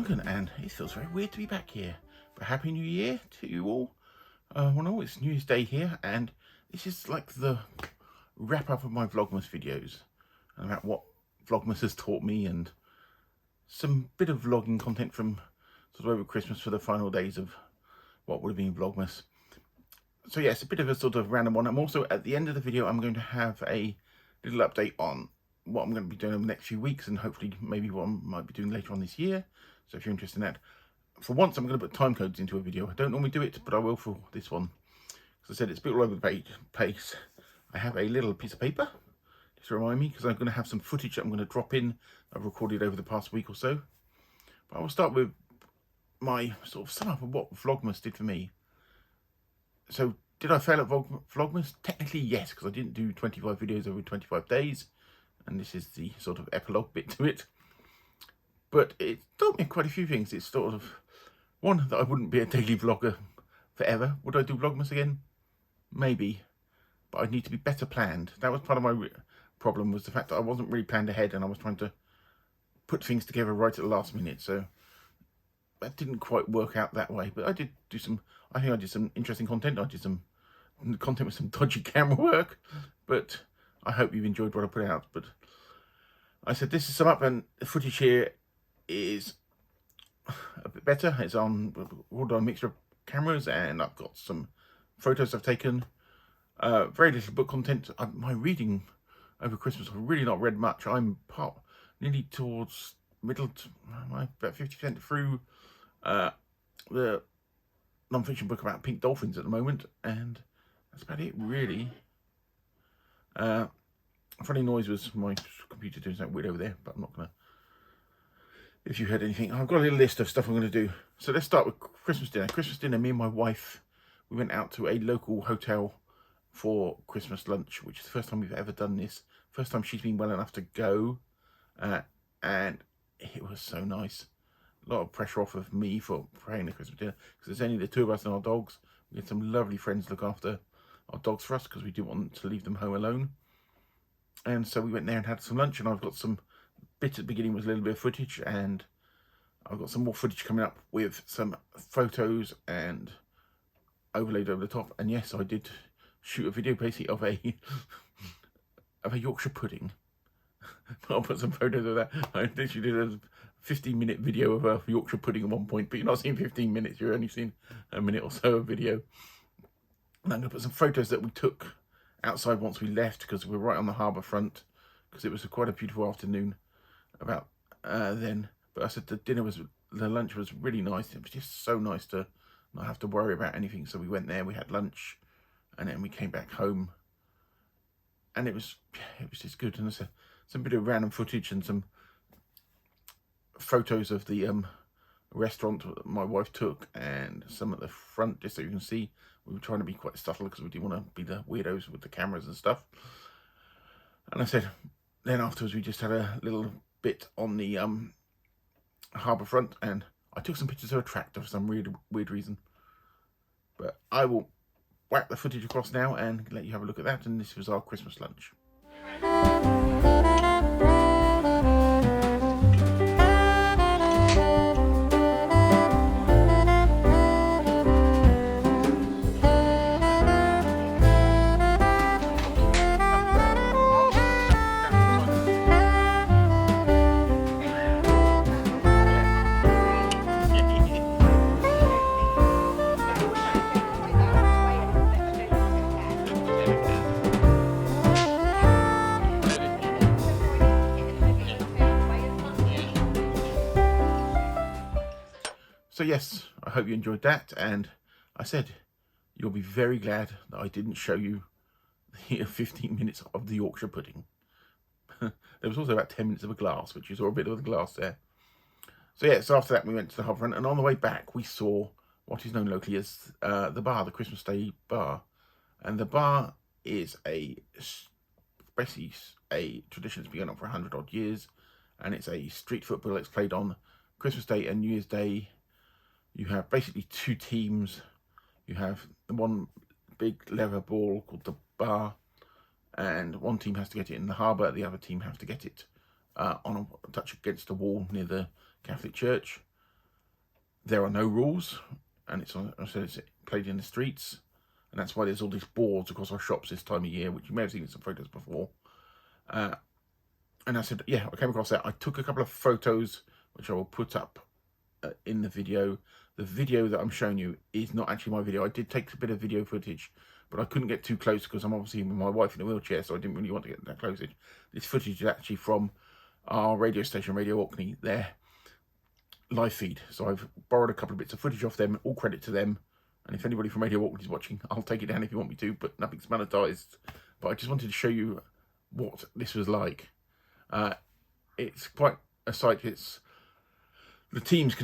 Duncan, and it feels very weird to be back here. But Happy New Year to you all. Well, it's New Year's Day here, and this is like the wrap-up of my Vlogmas videos, and about what Vlogmas has taught me, and some bit of vlogging content from sort of over Christmas for the final days of what would have been Vlogmas. So yeah, it's a bit of a sort of random one. I'm also, at the end of the video, I'm going to have a little update on what I'm going to be doing over the next few weeks, and hopefully maybe what I might be doing later on this year. So if you're interested in that, for once I'm going to put time codes into a video. I don't normally do it, but I will for this one. As I said, it's a bit all over the place. I have a little piece of paper just to remind me, because I'm going to have some footage that I'm going to drop in. I've recorded over the past week or so. But I will start with my sort of sum up of what Vlogmas did for me. So did I fail at Vlogmas? Technically yes, because I didn't do 25 videos over 25 days. And this is the sort of epilogue bit to it. But it taught me quite a few things. It's sort of, one, that I wouldn't be a daily vlogger forever. Would I do Vlogmas again? Maybe. But I'd need to be better planned. That was part of my problem, was the fact that I wasn't really planned ahead, and I was trying to put things together right at the last minute. So that didn't quite work out that way. But I did do some, I think I did some interesting content. I did some content with some dodgy camera work. But I hope you've enjoyed what I put out. But I said this is sum up, and the footage here is a bit better. It's on a mixture of cameras, and I've got some photos I've taken. Very little book content. My reading over Christmas, I've really not read much. I'm nearly towards middle to about 50% through the non-fiction book about pink dolphins at the moment, and that's about it really. Funny noise was my computer doing something weird over there, but I'm not gonna. If you heard anything, I've got a little list of stuff I'm going to do. So let's start with Christmas dinner. Christmas dinner, me and my wife, we went out to a local hotel for Christmas lunch, which is the first time we've ever done this. First time she's been well enough to go. And it was so nice. A lot of pressure off of me for preparing the Christmas dinner, because there's only the two of us and our dogs. We had some lovely friends look after our dogs for us, because we didn't want to leave them home alone. And so we went there and had some lunch, and I've got some bit at the beginning was a little bit of footage, and I've got some more footage coming up with some photos and overlaid over the top. And yes, I did shoot a video basically of a Yorkshire pudding. I'll put some photos of that. I literally did a 15-minute video of a Yorkshire pudding at one point, but you're not seeing 15 minutes, you're only seeing a minute or so of video. And I'm going to put some photos that we took outside once we left, because we're right on the harbour front, because it was quite a beautiful afternoon about then. But I said the lunch was really nice. It was just so nice to not have to worry about anything. So we went there, we had lunch, and then we came back home, and it was just good. And there's some bit of random footage and some photos of the restaurant that my wife took, and some at the front, just so you can see. We were trying to be quite subtle, because we didn't want to be the weirdos with the cameras and stuff. And I said, then afterwards we just had a little bit on the harbour front, and I took some pictures of a tractor for some weird reason. But I will whack the footage across now and let you have a look at that. And this was our Christmas lunch. So yes, I hope you enjoyed that, and I said you'll be very glad that I didn't show you the 15 minutes of the Yorkshire pudding. There was also about 10 minutes of a glass, which you saw a bit of the glass there. So yeah, so after that we went to the harbour front, and on the way back we saw what is known locally as the bar, the Christmas Day bar. And the bar is basically a tradition that's been going on for 100 odd years, and it's a street football that's played on Christmas Day and New Year's Day. You have basically two teams. You have the one big leather ball called the bar, and one team has to get it in the harbour, the other team have to get it on a touch against a wall near the Catholic Church. there are no rules, and it's played in the streets, and that's why there's all these boards across our shops this time of year, which you may have seen in some photos before. And I said, yeah, I came across that. I took a couple of photos, which I will put up in the video. The video that I'm showing you is not actually my video. I did take a bit of video footage, but I couldn't get too close because I'm obviously with my wife in a wheelchair, so I didn't really want to get that close. This footage is actually from our radio station, Radio Orkney, their live feed. So I've borrowed a couple of bits of footage off them, all credit to them. And if anybody from Radio Orkney is watching, I'll take it down if you want me to, but nothing's monetized. But I just wanted to show you what this was like. It's quite a sight. The teams they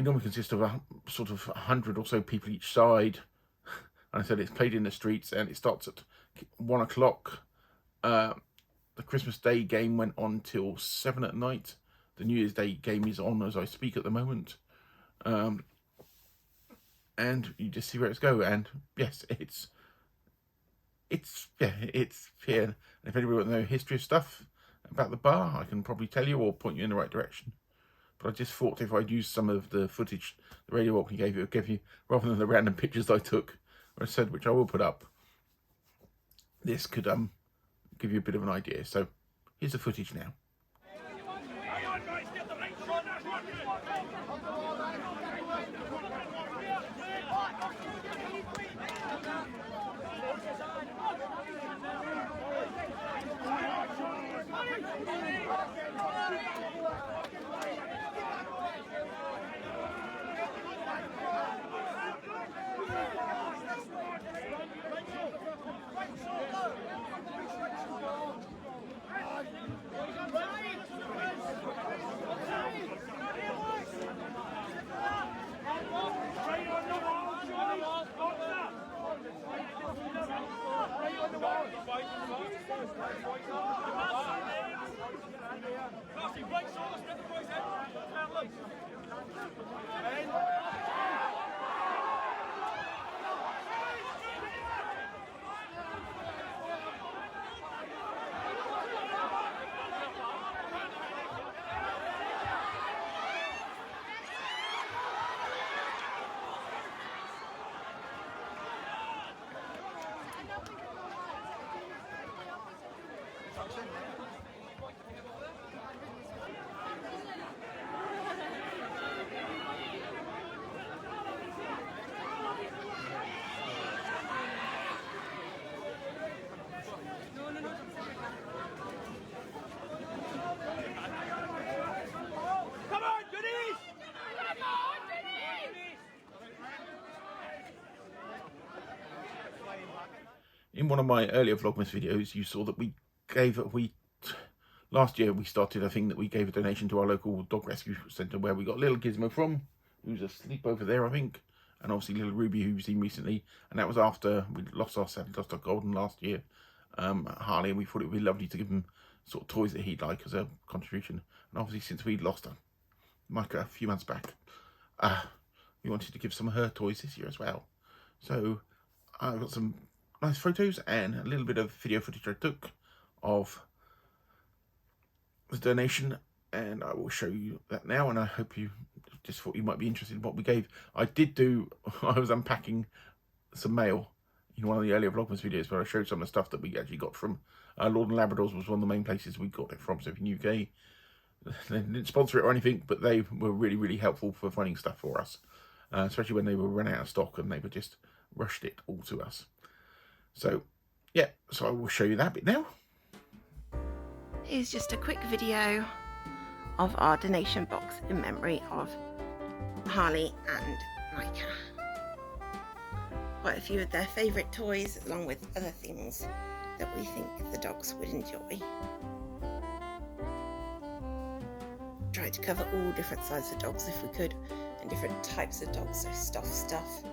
normally consist of a sort of 100 or so people each side. And I said it's played in the streets, and it starts at 1 o'clock. The Christmas Day game went on till 7 at night. The New Year's Day game is on as I speak at the moment. And you just see where it's go. And yes, it's here. And if anybody wants to know history of stuff about the bar, I can probably tell you or point you in the right direction. But I just thought if I'd used some of the footage the Radio Orkney gave you, rather than the random pictures I took, or I said, which I will put up, this could give you a bit of an idea. So here's the footage now. In one of my earlier Vlogmas videos, you saw that last year we started a thing that we gave a donation to our local dog rescue centre, where we got little Gizmo from, who's asleep over there, I think, and obviously little Ruby, who you've seen recently, and that was after we lost our golden last year, Harley, and we thought it would be lovely to give him sort of toys that he'd like as a contribution. And obviously, since we'd lost her, Micah, a few months back, we wanted to give some of her toys this year as well. So I've got some nice photos and a little bit of video footage I took of the donation, and I will show you that now. And I hope you just thought you might be interested in what we gave. I was unpacking some mail in one of the earlier Vlogmas videos where I showed some of the stuff that we actually got from Lord and Labrador's. Was one of the main places we got it from. So in the UK, they didn't sponsor it or anything, but they were really, really helpful for finding stuff for us, especially when they were running out of stock and they were just rushed it all to us. So yeah, so I will show you that bit now. Here's just a quick video of our donation box in memory of Harley and Micah. Quite a few of their favourite toys, along with other things that we think the dogs would enjoy. Tried to cover all different sizes of dogs if we could, and different types of dogs, so stuff,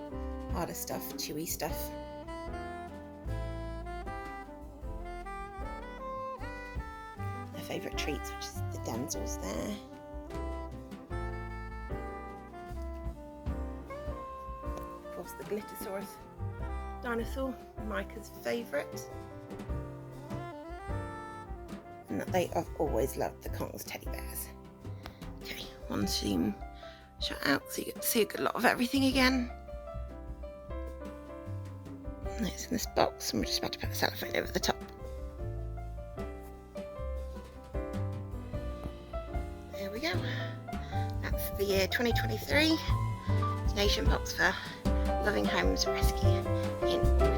harder stuff, chewy stuff. Their favourite treats, which is the damsels there. Of course, the Glittersaurus dinosaur, Micah's favourite. And that they have always loved the Kong's teddy bears. Okay, one zoom shut out so you get to see a good lot of everything again. And it's in this box, and we're just about to put the cellophane over the top. There we go. That's the year 2023 donation box for Loving Homes Rescue in Albany.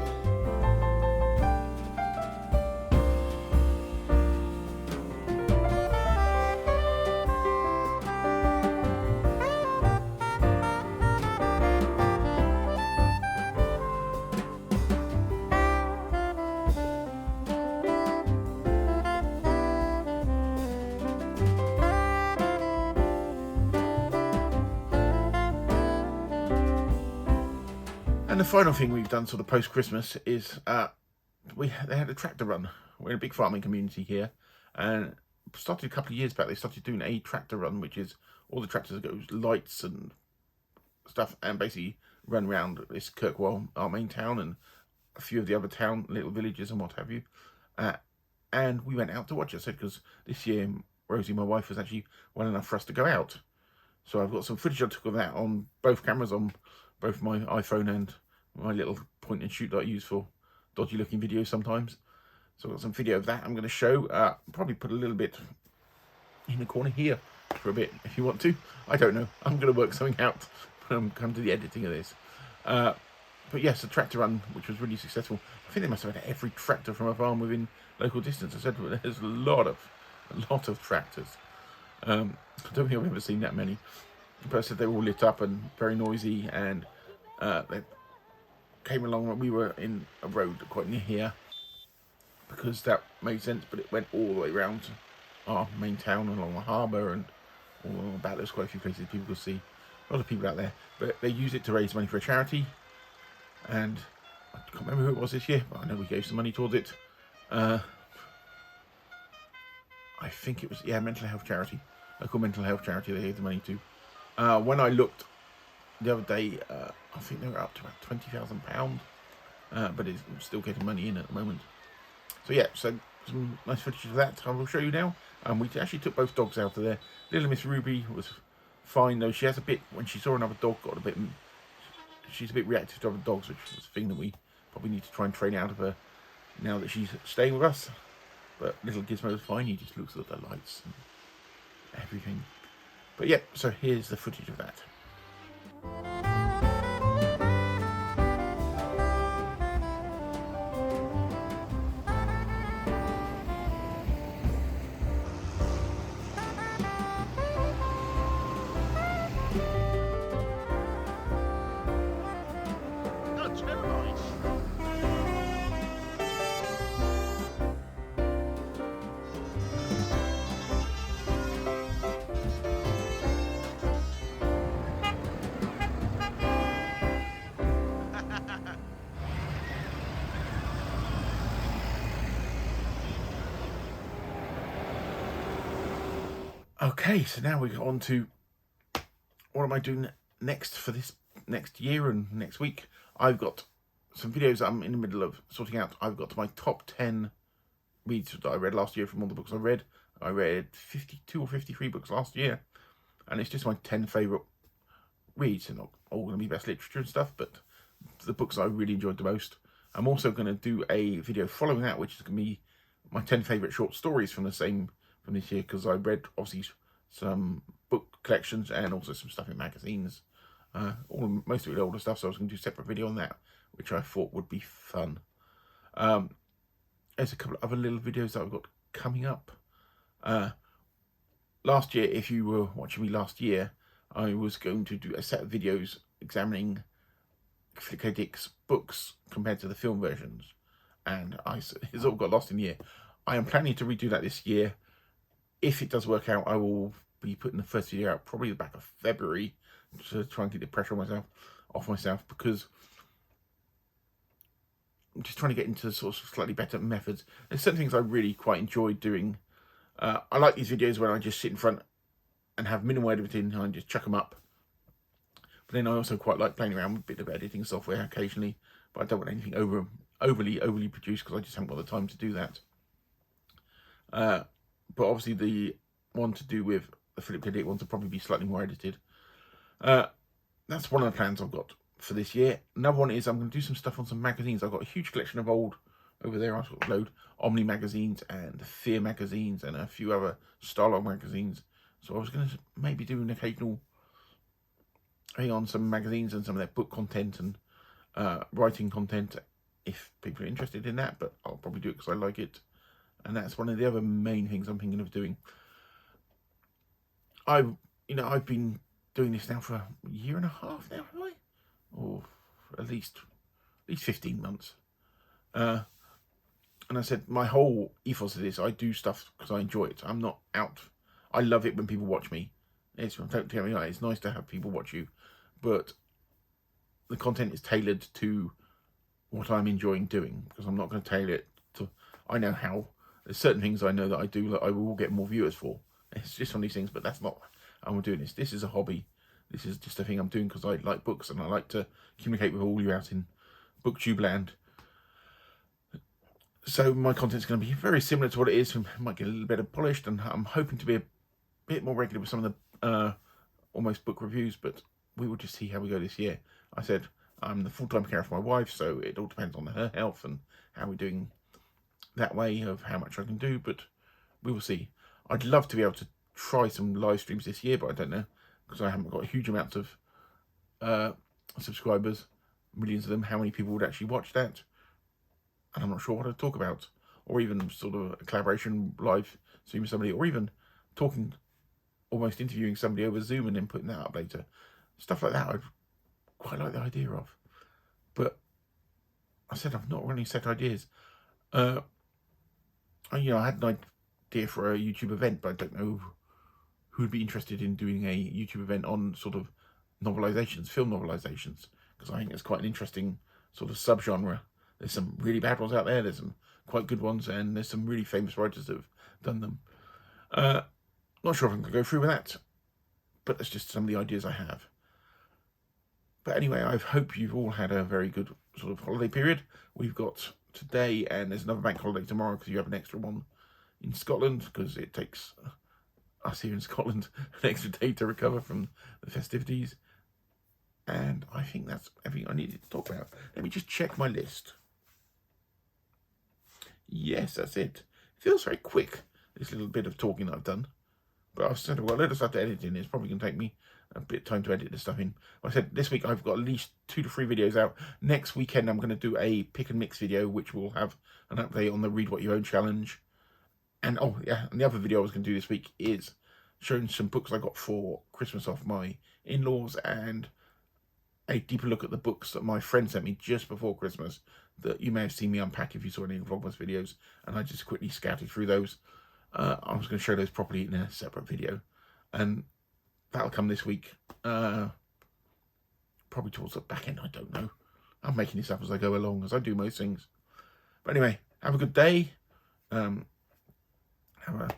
And the final thing we've done sort of post-Christmas is they had a tractor run. We're in a big farming community here, and started a couple of years back. They started doing a tractor run, which is all the tractors go lights and stuff, and basically run around this Kirkwall, our main town, and a few of the other town little villages and what have you. And we went out to watch it. So because this year Rosie, my wife, was actually well enough for us to go out. So I've got some footage I took of that on both cameras, on both my iPhone and my little point and shoot that I use for dodgy looking videos sometimes. So I've got some video of that I'm going to show. Probably put a little bit in the corner here for a bit if you want to. I don't know. I'm going to work something out when I'm come to the editing of this. But yes, the tractor run, which was really successful. I think they must have had every tractor from a farm within local distance. I said there's a lot of tractors. I don't think I've ever seen that many. But I said they were all lit up and very noisy, and they came along when we were in a road quite near here, because that made sense, but it went all the way around our main town and along the harbour and all about. There's quite a few places people could see. A lot of people out there, but they use it to raise money for a charity, and I can't remember who it was this year, but I know we gave some money towards it. I think it was, yeah, mental health charity, local mental health charity they gave the money to. When I looked the other day, I think they were up to about £20,000, but it's still getting money in at the moment. So yeah, so some nice footage of that I will show you now. We actually took both dogs out of there. Little Miss Ruby was fine, though. She has a bit, when she saw another dog, she's a bit reactive to other dogs, which is a thing that we probably need to try and train out of her now that she's staying with us. But little Gizmo's fine, he just looks at the lights and everything. But yeah, so here's the footage of that. Okay, so now we get on to what am I doing next for this next year and next week. I've got some videos I'm in the middle of sorting out. I've got my top 10 reads that I read last year from all the books I read. I read 52 or 53 books last year, and it's just my 10 favourite reads. They're not all going to be best literature and stuff, but the books I really enjoyed the most. I'm also going to do a video following that, which is going to be my 10 favourite short stories from this year, because I read obviously some book collections and also some stuff in magazines, most of it older stuff, so I was going to do a separate video on that, which I thought would be fun. There's a couple of other little videos that I've got coming up. Last year, if you were watching me last year, I was going to do a set of videos examining Philip K. Dick's books compared to the film versions, and it's all got lost in the year. I am planning to redo that this year. If it does work out, I will be putting the first video out probably the back of February to try and get the pressure on off myself, because I'm just trying to get into sort of slightly better methods. There's certain things I really quite enjoy doing. I like these videos when I just sit in front and have minimal editing and just chuck them up. But then I also quite like playing around with a bit of editing software occasionally, but I don't want anything overly produced, because I just haven't got the time to do that. But obviously the one to do with the Philip K. Dick ones will probably be slightly more edited. That's one of the plans I've got for this year. Another one is I'm going to do some stuff on some magazines. I've got a huge collection of old, over there I've got a load, Omni magazines and Fear magazines and a few other Starlog magazines. So I was going to maybe do an occasional thing on some magazines and some of their book content and writing content, if people are interested in that, but I'll probably do it because I like it. And that's one of the other main things I'm thinking of doing. I've been doing this now for a year and a half now, have I? Or at least 15 months. And I said my whole ethos of this, I do stuff because I enjoy it. I'm not out. I love it when people watch me. It's nice to have people watch you, but the content is tailored to what I'm enjoying doing, because I'm not going to tailor it to. I know how. There's certain things I know that I do that I will get more viewers for. It's just one of these things, but that's not how I'm doing this. This is a hobby. This is just a thing I'm doing because I like books and I like to communicate with all you out in Booktube land. So my content's going to be very similar to what it is. It might get a little bit polished, and I'm hoping to be a bit more regular with some of the almost book reviews, but we will just see how we go this year. I said I'm the full-time carer for my wife, so it all depends on her health and how we're doing that way of how much I can do, but we will see. I'd love to be able to try some live streams this year, but I don't know, because I haven't got a huge amount of subscribers, millions of them, how many people would actually watch that, and I'm not sure what to talk about, or even sort of a collaboration live stream with somebody, or even talking, almost interviewing somebody over Zoom and then putting that up later. Stuff like that I'd quite like the idea of, but I said I've not really set ideas. I had an idea for a YouTube event, but I don't know who would be interested in doing a YouTube event on sort of novelizations, film novelizations, because I think it's quite an interesting sort of subgenre. There's some really bad ones out there, there's some quite good ones, and there's some really famous writers that have done them. Not sure if I'm going to go through with that, but that's just some of the ideas I have. But anyway, I hope you've all had a very good sort of holiday period. We've got today, and there's another bank holiday tomorrow because you have an extra one in Scotland, because it takes us here in Scotland an extra day to recover from the festivities. And I think that's everything I needed to talk about. Let me just check my list. Yes, that's it. It feels very quick, this little bit of talking that I've done. But I've said, well, let us start to edit in. It's probably going to take me a bit of time to edit this stuff in. Like I said, this week I've got at least 2 to 3 videos out. Next weekend I'm going to do a pick and mix video, which will have an update on the Read What You Own challenge. And oh yeah, and the other video I was going to do this week is showing some books I got for Christmas off my in-laws, and a deeper look at the books that my friend sent me just before Christmas that you may have seen me unpack if you saw any of the Vlogmas videos, and I just quickly scouted through those. I was going to show those properly in a separate video, and that'll come this week, probably towards the back end. I don't know. I'm making this up as I go along, as I do most things. But anyway, have a good day. Have a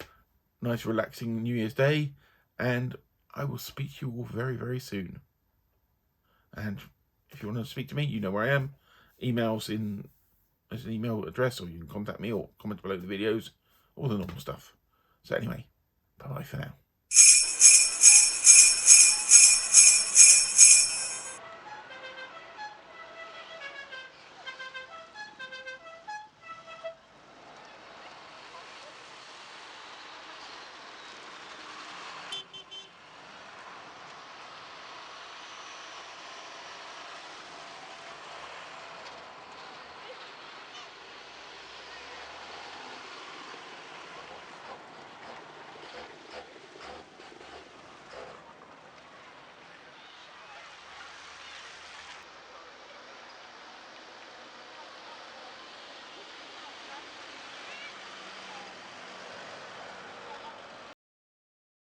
nice relaxing New Year's Day, and I will speak to you all very, very soon. And if you want to speak to me, you know where I am. Emails in as an email address, or you can contact me or comment below the videos, all the normal stuff. So anyway, bye-bye for now.